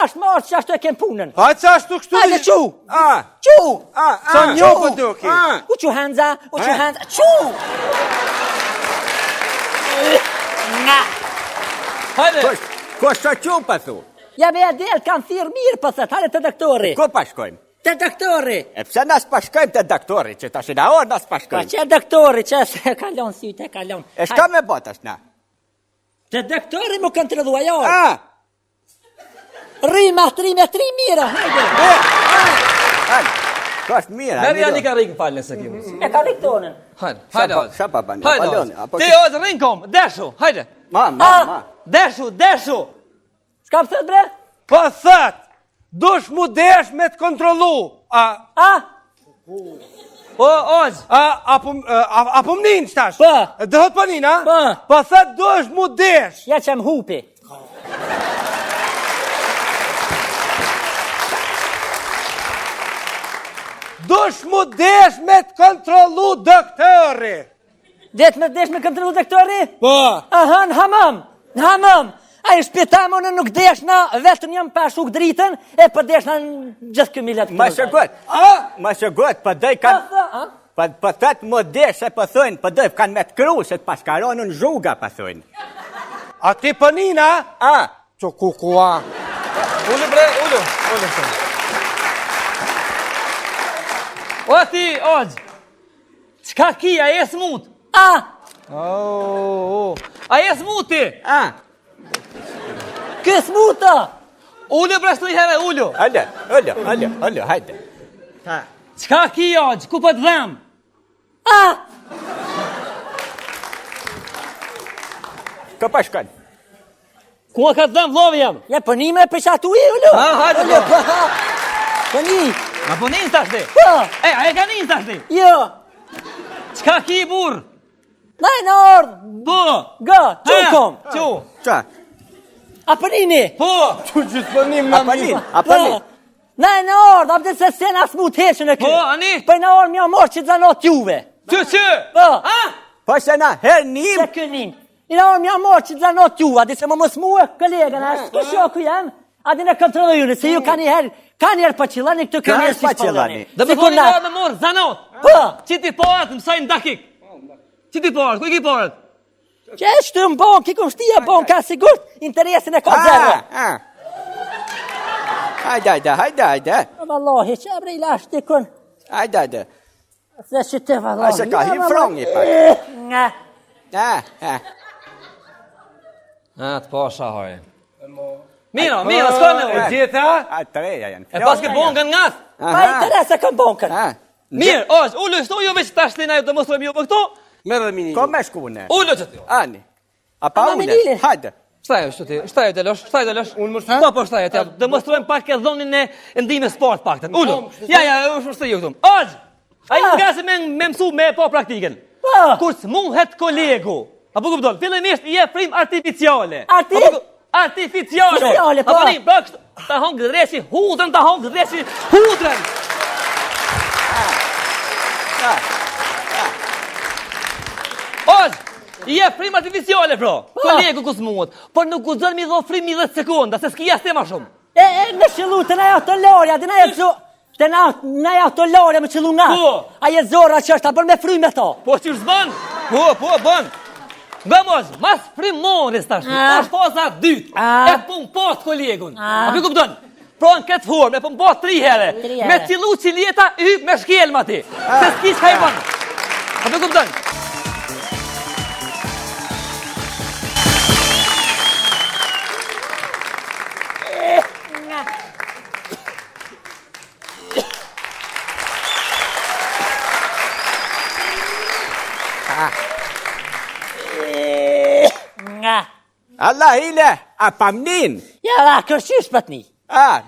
tash marë që ashtu e kem punën. A që ashtu kështu? Hajde, qu! A! Qu! Sa një për duki? U që Hanza, qu! Nga! Hajde! Ko shë që për thu? Ja me Adel, kanë thirë mirë për thët, hajde të doktori. Ko pashkojmë? Të doktori. E pëse nas pashkojmë të doktori, që ta shina orë nas Pa pashkojmë. që doktori, që se kalon syte, kalon. E shka me botash na? Të doktori mu kontrolua jo. A! Rima, 3 metri mira, hajde. Hajde! Ko është mira? Merë janë i ka ringë falën se kimi. E ka liktonën. Hajde, Oz. Qa pa bani? Hajde, Oz. Ti, Oz, ringë kom, deshu, hajde. Ma. Deshu. Shka për thët, bre? Po thët, dush mu desh me të kontrolu. A? O, Oz. Apo më ninë qëtash? Po. Dëhët për ninë, a? Po. Po thët, dush mu desh. Ja që më hupi. Dush mu desh me të kontrolu doktori. Desh me kontrolu doktori? Po. Aha, në hamam. A i shpitamë në nuk desh në vetëm jam pa shuk dritën, e për desh në gjithë këmillat. Ma shëgot. Ma shëgot, për dëj kanë... Për thët mu desh, e për thujnë, për dëj kanë me të kru, se të pashkaronë në zhuga, për thujnë. A ti për ninë, a? A! Që kukua. Ullu, bre, ullu. O, ti, Oz. Qka ki, a jes mut? A! A jes muti? A! Kësë muta! Ullu, bre, së një herë, ullu. Ollo, hajde. Qka ki, Oz, ku për të dhem? A! Ka pashkon? Ku a ka të dhem, vlovi jam? Ja, për një me përshatu i, ullu! Hajde, Ullu, për një! Ma po njën të ashti? Po! E, a e ka njën të ashti? Jo! Qka ki, burë? Najnë ordë! Po! Gë, qukom! Qu? Qa? A për një? Po! Që gjithë për ninë, A për një? A për një? Najnë ordë, a për se se në asmu të heqën e kë. Po, ani? Për në orë mja morë që të zanot juve. Që? Po! A? Po se na, her një... Se kënin. Në orë mja morë që të zanot juve, a di se më mësë muë, kolegën, a s'ku shoku jam, a di në kontrollu june, se ju ka njerë për qilani, këtu ka njerë pa qillani. Dhe më koni nga dhe morë, zanot. Po! Që ti parët, mësaj në dakik. Që ti parët, ku i ki parët? Që e shtu më bon, kikum shtia bon, ka sigur interesin e ka zërë. Hajde. Vallahi, që e brej lash të kun, Hajde. se që të vallahi. A se ka hi frongi pak. Nga. A, të po shahoj. Mira, s'ka në E ujë. gjitha? A treja janë. E pas ke bonkën nga thë. Pa interese këm bonkën. Mirë, Oz, ullu, shtu ju veç tash të na ju të mostrojmë ju për këto. Merë dhe mini. Ko me shkune? Ullu që ti. Ani. A pa Ama une? minile. Hajde. Shtajo shtu ti, shtajo të losh. Unë më shtë? Po, shtajo të të mostrojmë pak e dhonin e ndime sport pak të. Ullu, ja, u shtu ju këtu. Oz, a i nga se me mësu me po praktiken. Po. Kur s'muhet kolegu. Apo kupton, fillimisht i e frim artificiale. Artificiale. Artificiale, po. Apo një, pra kështu, ta hongë dreshi hudrën, hudrën. Oz, i e frim artificiale, pro. Kolegu ku s'muhet. Por nuk u zën mi dho frim 10 sekonda, se s'ki jashtë ma shumë. Me qëllu të na ja të lorja, të na ja të Të na ja të lorja me qëllu nga. Po. A je zora që është, a bërë me fry me to. Po që është bën? Po, bën. Vamos, mas primoris tash. Tash faza 2. E pun post kolegun. A pi kupton? Pron këtë formë, e pun post 3 herë. Me cillu cileta y me shkelma ti. Se s'ki çka i bën. A pi kupton? Nga. Allah ile, a pamnin? Ja, la, kërqysh për t'ni.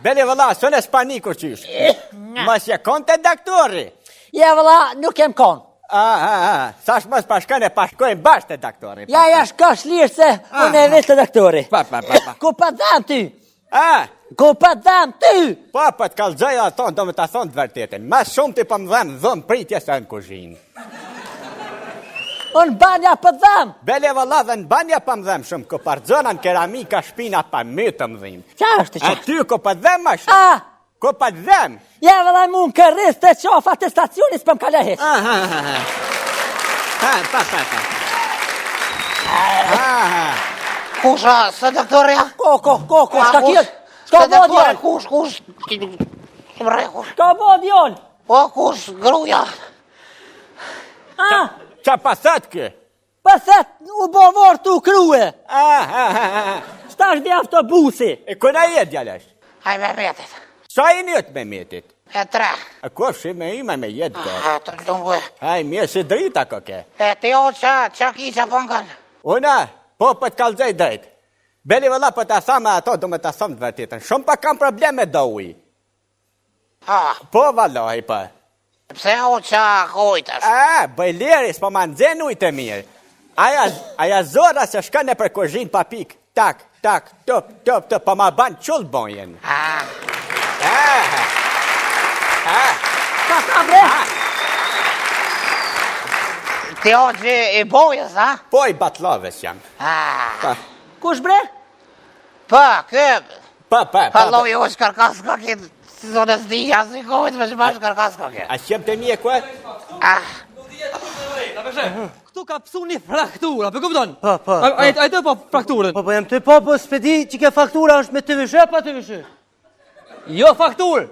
Beli vëlla, sën e s'pani kërqysh. Mas je konte doktori. Ja, vëlla, nuk jem kon. Sash mos pashkën e pashkojnë bashkë të doktori. Ja, shkosh lirë se unë e vetë të doktori. Pa. Ku pa dham ty? Ku pa dham ty? Po të kalëzëja aton, do me të thonë të vërtetin. Mas shumë ti pa më dhem dhëm pritje se në kuzhinë. Unë banja për dham. Bele valla dhe në banja pa më dhem shumë, ko parzona në keramika shpina pa mytë më dhim. Qa është A që? ty ko pa dhem ma shumë? A, Ko pa dhem? ja vëllaj mu në kërris të qofa të stacionis për më kale heq. Kusha, së doktoria? Ko, shka kjetë? Shka bo djol? Kush? Shka bo djol? O, kush, gruja? A, Qa pasat kë? pëthet u bo vorë të u kruje. Shtash dhe autobusi. E kuna jetë djalesh? Aj me metit. Sa i njët me metit? E tre. A ko shi me ima me jetë ko? E të lungë. Aj, mirë si drita ko ke. E të jo që ki që pëngan. Una, po për të kalzej drejt. Beli vëlla për të asama ato, do me të asam të vërtetën. Shumë pa kam probleme do uj. Po valloj pa. Pse o që kojtash? Bëjleri, s'po ma nëzhen ujtë e mirë. Aja zora se shka në për kozhin pa pik. Tak, top, pa ma ban qullë bonjen. Ka bre? Të jo që i bojës, ha? Po i batloves jam. Kush bre? Pa, këp. Pa. Hallo, jo është karkas ka këtë. Si zonë së dija, si kojtë me që bashkë karkas ka këtë. A qem të mje kua? Këtu ka pësu një fraktura, për kupton? A i të po frakturën? Po jam të po s'pedi që ke faktura është me të vëshë, pa të vëshë? Jo faktur,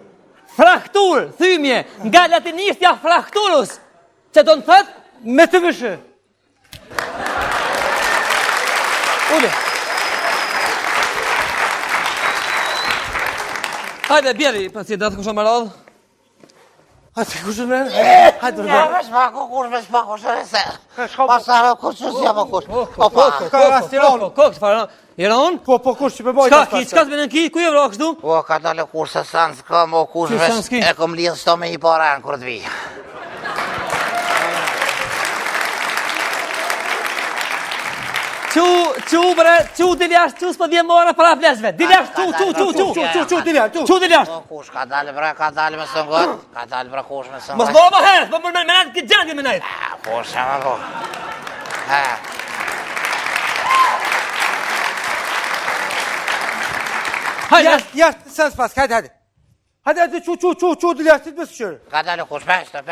fraktur, thymje, nga latinistja frakturus, që do në thët, Me të vëshë. ule. Hajde, bjeri, pacientat, kusho më radhë. A të kushë me? Hajde, Ja, me shpako, kush me shpako, shërë se. Pasave, kush që s'ja më kush. O, pa. Ka rastiron. Kokë, që farë, jera unë? Po kush që përboj? Qka ki, qka s'me në ki, ku je vro kështu? O, ka dole kush se sanë s'kam, o kush Si sanë s'ki? e kom lidhë s'to me i paran kur të vijë. Qu diljash, qu s'po dhje mora para flesve. Diljash, qu diljash. O, kush ka dalë bre, ka dalë me sëngot. Ka dalë bre kush me Mos sëngot. mora më herët, më me najtë këtë gjendje me najtë. Po, shama po. Hajde, Jashtë, sen s'pas, hajde. Hajde, qu, dilja, si të mësë qërë. Ka dalë kush, peshte.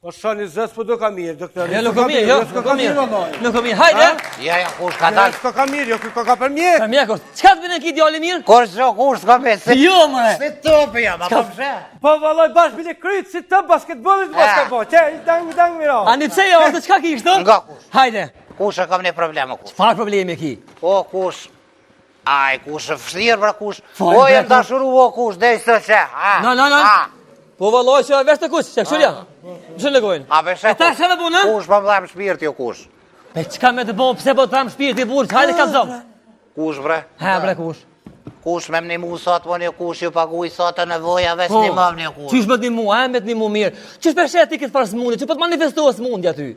O shani zës, po do ka mirë, doktor. ja nuk o mirë, jo, nuk o mirë. Nuk o mirë, hajde. Ja, kush ka dalë. S'ko ka mirë, jo, ka për mjetë. Për mjekos, qka t'bine ki djali mirë? Kush s'ka me, se Jo, mëre. si topi jam, apo pse? Po valloj bash bile kryt si të basketbolit mos ka po. Që dang miro. A një pse jo, të qka ki ishtë? Nga kush? Hajde, Kush e kam një problem, o kush? farë problemi ki? O kush? Aj, kush e fështirë, bra kush? Fajt, O, jem bre, dashuru, o kush, dhe i së që, ha? No. Po valloj që vesh të kush, që këshurja? Më shënë legojnë. A beshe E ta shënë punë? Kush më mdhem shpirti, o kush? Pe qka me të bon, pse po të ramë shpirti burë, hajde ka zonë. Kush, bre? Ha, bre kush. Kush me më një mu sot, po një kush ju paguj sot të nevojave, s'ni më një kush. Qysh me të një mu, me të një mu mirë. Qysh për shetë ti këtë farë s'mundi, që po të manifestohë s'mundi aty.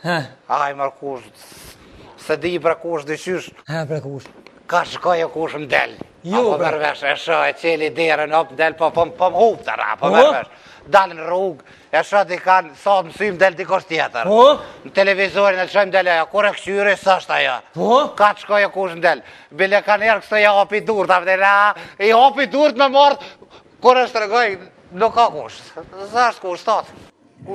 Ha, Aj, mër kush, se di bre kush dëshysh, bre kush. ka shkoj o kush m'del. Jo, Apo bre. mërvesh, e shë e qeli derën, op m'del, po m'hup të ra, po Po? mërvesh. Dalë në rrugë, e shë di kanë, sa mësy m'del dikosh tjetër. Po? Në televizorin e shë m'del ajo, kur e këshyri, së është ajo. Po? Ka të shkoj o kush m'del. Bile ka njerë kështë ja opi dur, ta vdela, i opi dur të me mordë, kur është të regoj, nuk ka kush. Së është kush, tatë.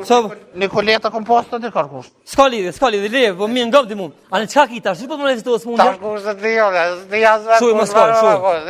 So, Nikoleta komposta dhe kërë kush. s'ka lidhje, leve, po mirë ngop di mu. A në qka ki tash, që po të manifestohë s'mundi? Tash kush të tjo, të jasë vetë Shuj, kush mos ka, varë shuj. kush.